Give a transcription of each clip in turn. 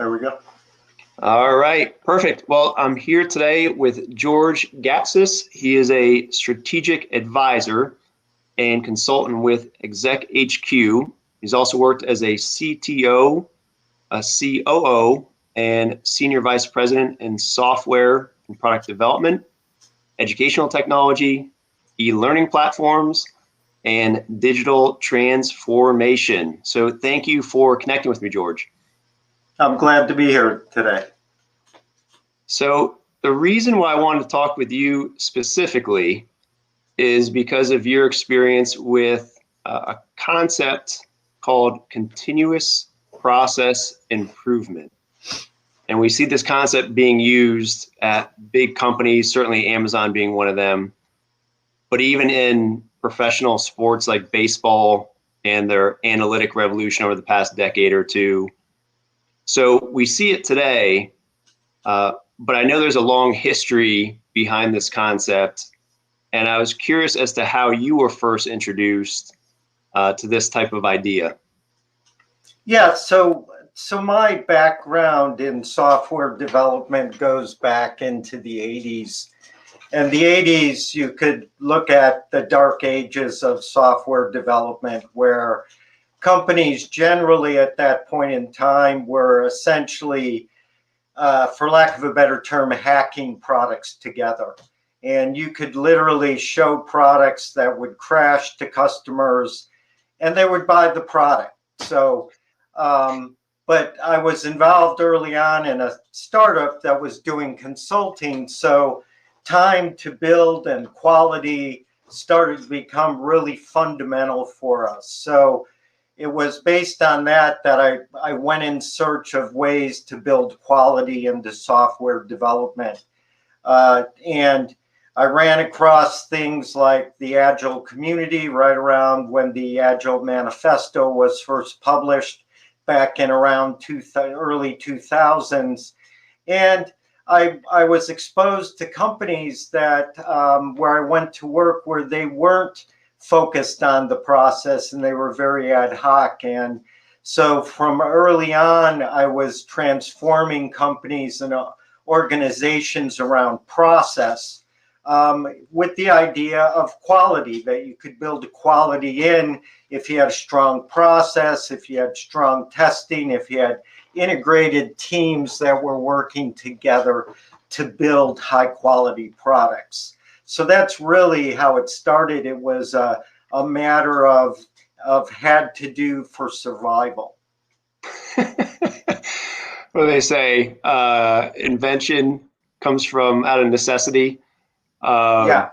There we go. All right, perfect. Well, I'm here today with George Gatsis. He is a strategic advisor and consultant with ExecHQ. He's also worked as a CTO, a COO, and senior vice president in software and product development, educational technology, e-learning platforms, and digital transformation. So thank you for connecting with me, George. I'm glad to be here today. So the reason why I wanted to talk with you specifically is because of your experience with a concept called continuous process improvement. And we see this concept being used at big companies, certainly Amazon being one of them, but even in professional sports like baseball and their analytic revolution over the past decade or two. So we see it today, but I know there's a long history behind this concept. And I was curious as to how you were first introduced to this type of idea. Yeah, so my background in software development goes back into the 80s. In the 80s, you could look at the dark ages of software development, where companies generally at that point in time were essentially, for lack of a better term, hacking products together. And you could literally show products that would crash to customers and they would buy the product. So, but I was involved early on in a startup that was doing consulting. So time to build and quality started to become really fundamental for us. So it was based on that I went in search of ways to build quality into software development. And I ran across things like the Agile community right around when the Agile Manifesto was first published back in around early 2000s. And I was exposed to companies that where I went to work where they weren't focused on the process and they were very ad hoc. And so from early on, I was transforming companies and organizations around process with the idea of quality, that you could build quality in if you had a strong process, if you had strong testing, if you had integrated teams that were working together to build high quality products. So that's really how it started. It was a matter of had to do for survival. What do they say? Invention comes from out of necessity. Yeah.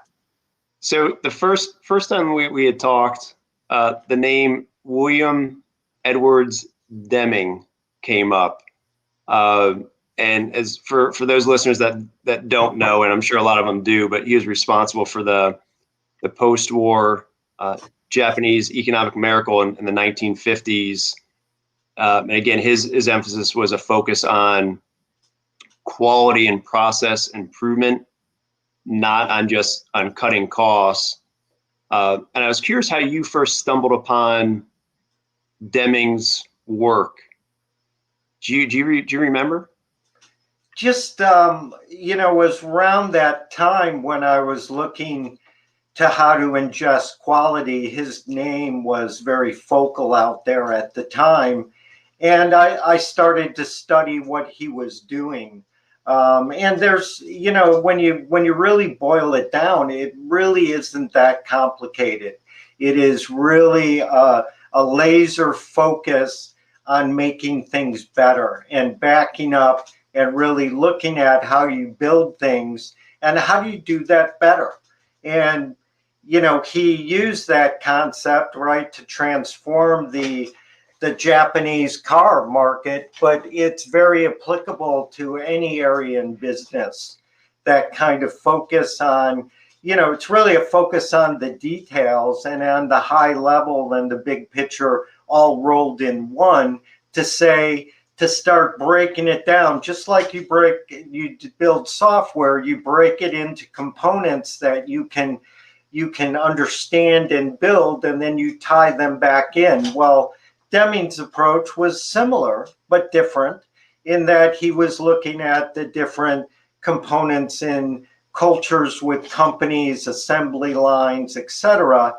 So the first time we had talked, the name William Edwards Deming came up. And as for those listeners that don't know, and I'm sure a lot of them do, but he was responsible for the post-war Japanese economic miracle in the 1950s. And again, his emphasis was a focus on quality and process improvement, not on cutting costs. And I was curious how you first stumbled upon Deming's work. Do you remember? Just, it was around that time when I was looking to how to ingest quality. His name was very focal out there at the time. And I started to study what he was doing. And there's, when you really boil it down, it really isn't that complicated. It is really a laser focus on making things better and backing up and really looking at how you build things and how do you do that better. And, he used that concept, right, to transform the Japanese car market, but it's very applicable to any area in business. That kind of focus on, it's really a focus on the details and on the high level and the big picture all rolled in one to start breaking it down. Just like you build software, you break it into components that you can understand and build, and then you tie them back in. Well, Deming's approach was similar but different. in that he was looking at the different components in cultures with companies, assembly lines, etc.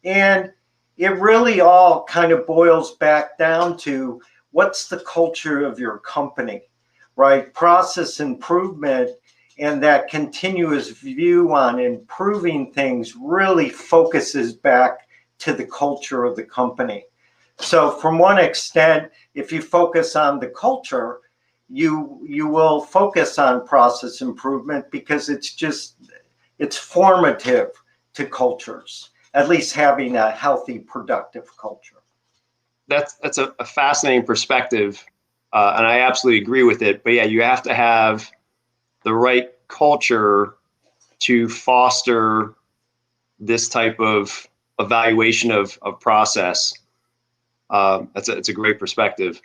And it really all kind of boils back down to what's the culture of your company, right? Process improvement and that continuous view on improving things really focuses back to the culture of the company. So from one extent, if you focus on the culture, you will focus on process improvement because it's formative to cultures, at least having a healthy, productive culture. That's a fascinating perspective, and I absolutely agree with it. But yeah, you have to have the right culture to foster this type of evaluation of process. It's a great perspective.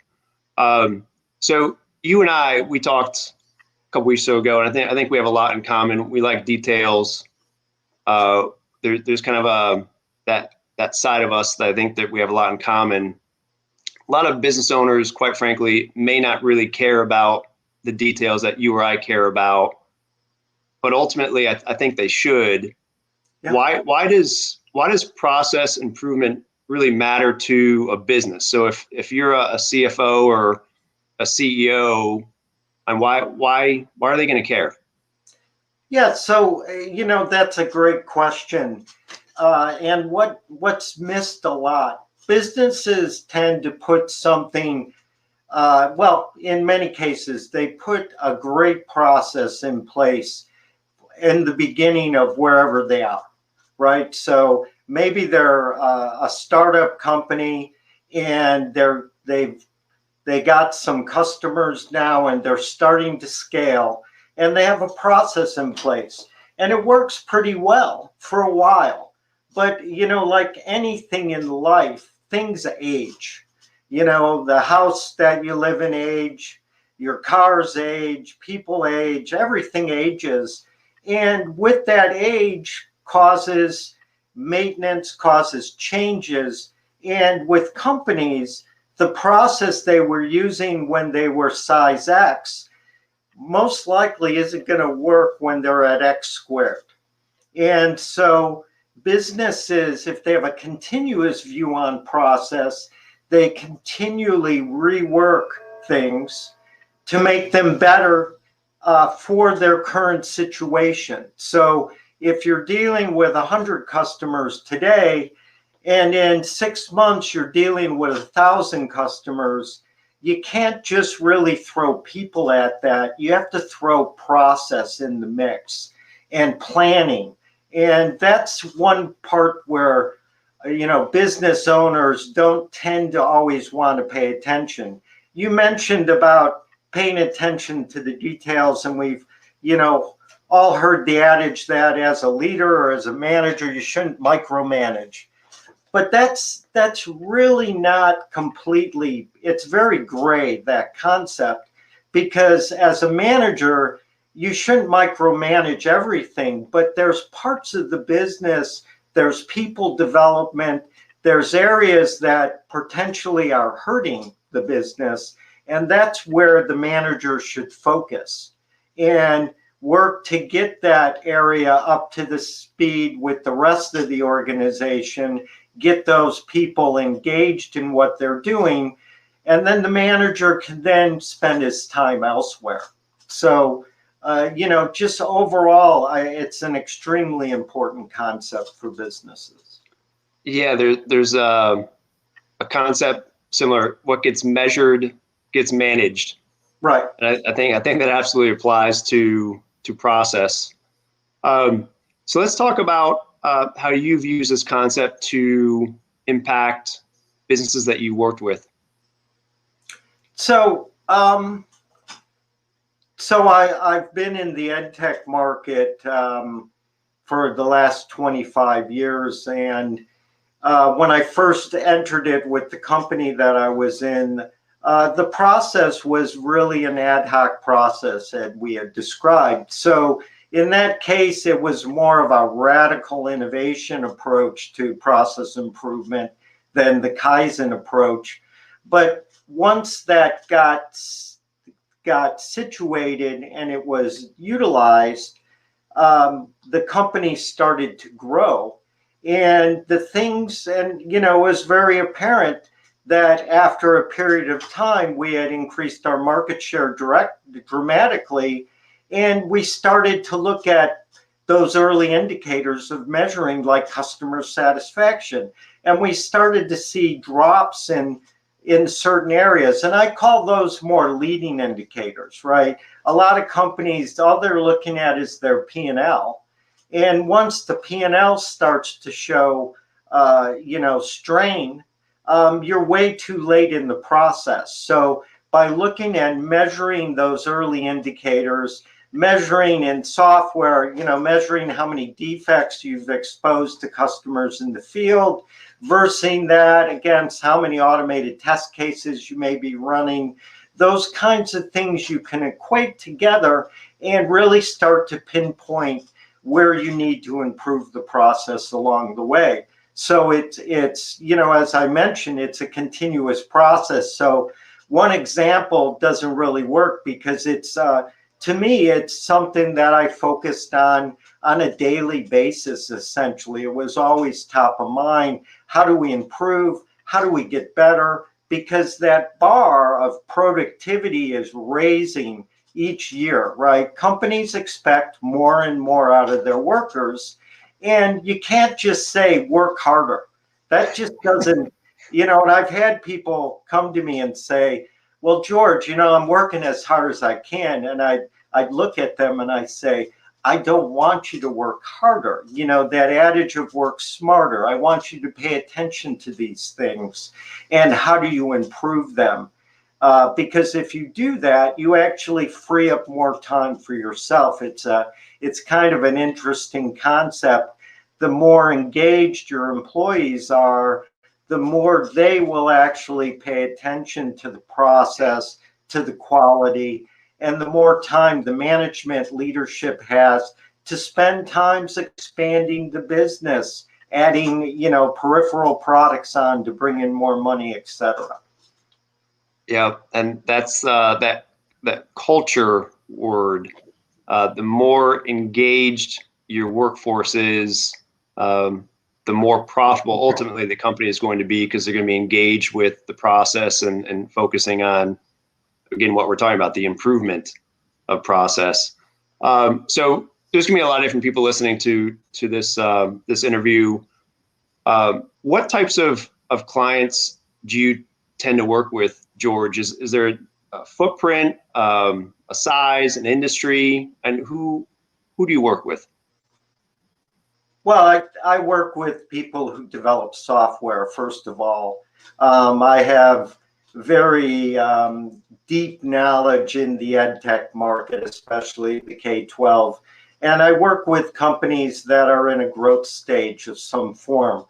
So you and we talked a couple weeks ago, and I think we have a lot in common. We like details. There's kind of that side of us that I think that we have a lot in common. A lot of business owners, quite frankly, may not really care about the details that you or I care about, but ultimately, I think they should. Yeah. Why does process improvement really matter to a business? So if you're a CFO or a CEO, and why are they going to care? Yeah, so that's a great question, and what's missed a lot. Businesses tend to put something. Well, in many cases, they put a great process in place in the beginning of wherever they are, right? So maybe they're a startup company and they got some customers now and they're starting to scale and they have a process in place and it works pretty well for a while. But, like anything in life, things age. The house that you live in age, your cars age, people age, everything ages. And with that age causes maintenance, causes changes. And with companies, the process they were using when they were size X most likely isn't going to work when they're at X squared. And so businesses, if they have a continuous view on process, they continually rework things to make them better for their current situation. So if you're dealing with 100 customers today, and in 6 months you're dealing with 1,000 customers, you can't just really throw people at that. You have to throw process in the mix and planning. And that's one part where business owners don't tend to always want to pay attention. You mentioned about paying attention to the details, and we've all heard the adage that as a leader or as a manager you shouldn't micromanage. But that's really not completely, it's very gray, that concept, because as a manager, you shouldn't micromanage everything, but there's parts of the business, there's people development, there's areas that potentially are hurting the business, and that's where the manager should focus and work to get that area up to the speed with the rest of the organization, get those people engaged in what they're doing, and then the manager can then spend his time elsewhere. So, just overall, it's an extremely important concept for businesses. Yeah, there's a concept similar. What gets measured gets managed. Right. And I think that absolutely applies to process. So let's talk about how you've used this concept to impact businesses that you worked with. So, I've been in the ed tech market for the last 25 years. And when I first entered it with the company that I was in, the process was really an ad hoc process that we had described. So in that case, it was more of a radical innovation approach to process improvement than the Kaizen approach. But once that got got situated and it was utilized, the company started to grow. And the things, and it was very apparent that after a period of time, we had increased our market share dramatically. And we started to look at those early indicators of measuring, like customer satisfaction. And we started to see drops in certain areas. And I call those more leading indicators, right? A lot of companies, all they're looking at is their P&L. And once the P&L starts to show, strain, you're way too late in the process. So by looking and measuring those early indicators, measuring in software, measuring how many defects you've exposed to customers in the field, versus that against how many automated test cases you may be running, those kinds of things you can equate together and really start to pinpoint where you need to improve the process along the way. So it's as I mentioned, it's a continuous process. So one example doesn't really work because it's to me, it's something that I focused on a daily basis, essentially. It was always top of mind. How do we improve? How do we get better? Because that bar of productivity is raising each year, right? Companies expect more and more out of their workers. And you can't just say, work harder. That just doesn't, and I've had people come to me and say, well, George, I'm working as hard as I can. And I'd look at them and I say, I don't want you to work harder. That adage of work smarter. I want you to pay attention to these things and how do you improve them? Because if you do that, you actually free up more time for yourself. It's kind of an interesting concept. The more engaged your employees are, the more they will actually pay attention to the process, to the quality, and the more time the management leadership has to spend times expanding the business, adding, peripheral products on to bring in more money, etc. Yeah, and that's that culture word. The more engaged your workforce is, the more profitable ultimately the company is going to be, because they're going to be engaged with the process and focusing on, again, what we're talking about, the improvement of process. So there's going to be a lot of different people listening to this this interview. What types of clients do you tend to work with, George? Is there a footprint, a size, an industry, and who do you work with? Well, I work with people who develop software, first of all. I have very deep knowledge in the ed tech market, especially the K-12. And I work with companies that are in a growth stage of some form,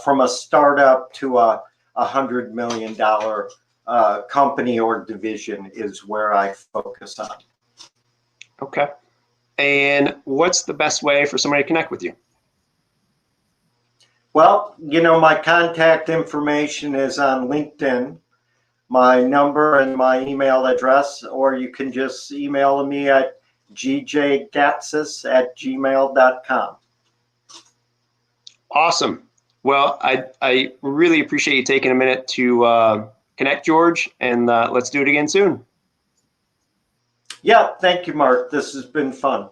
from a startup to a $100 million company or division is where I focus on. Okay. And what's the best way for somebody to connect with you? Well, my contact information is on LinkedIn, my number and my email address, or you can just email me at gjgatsis@gmail.com. Awesome. Well, I really appreciate you taking a minute to connect, George, and let's do it again soon. Yeah, thank you, Mark. This has been fun.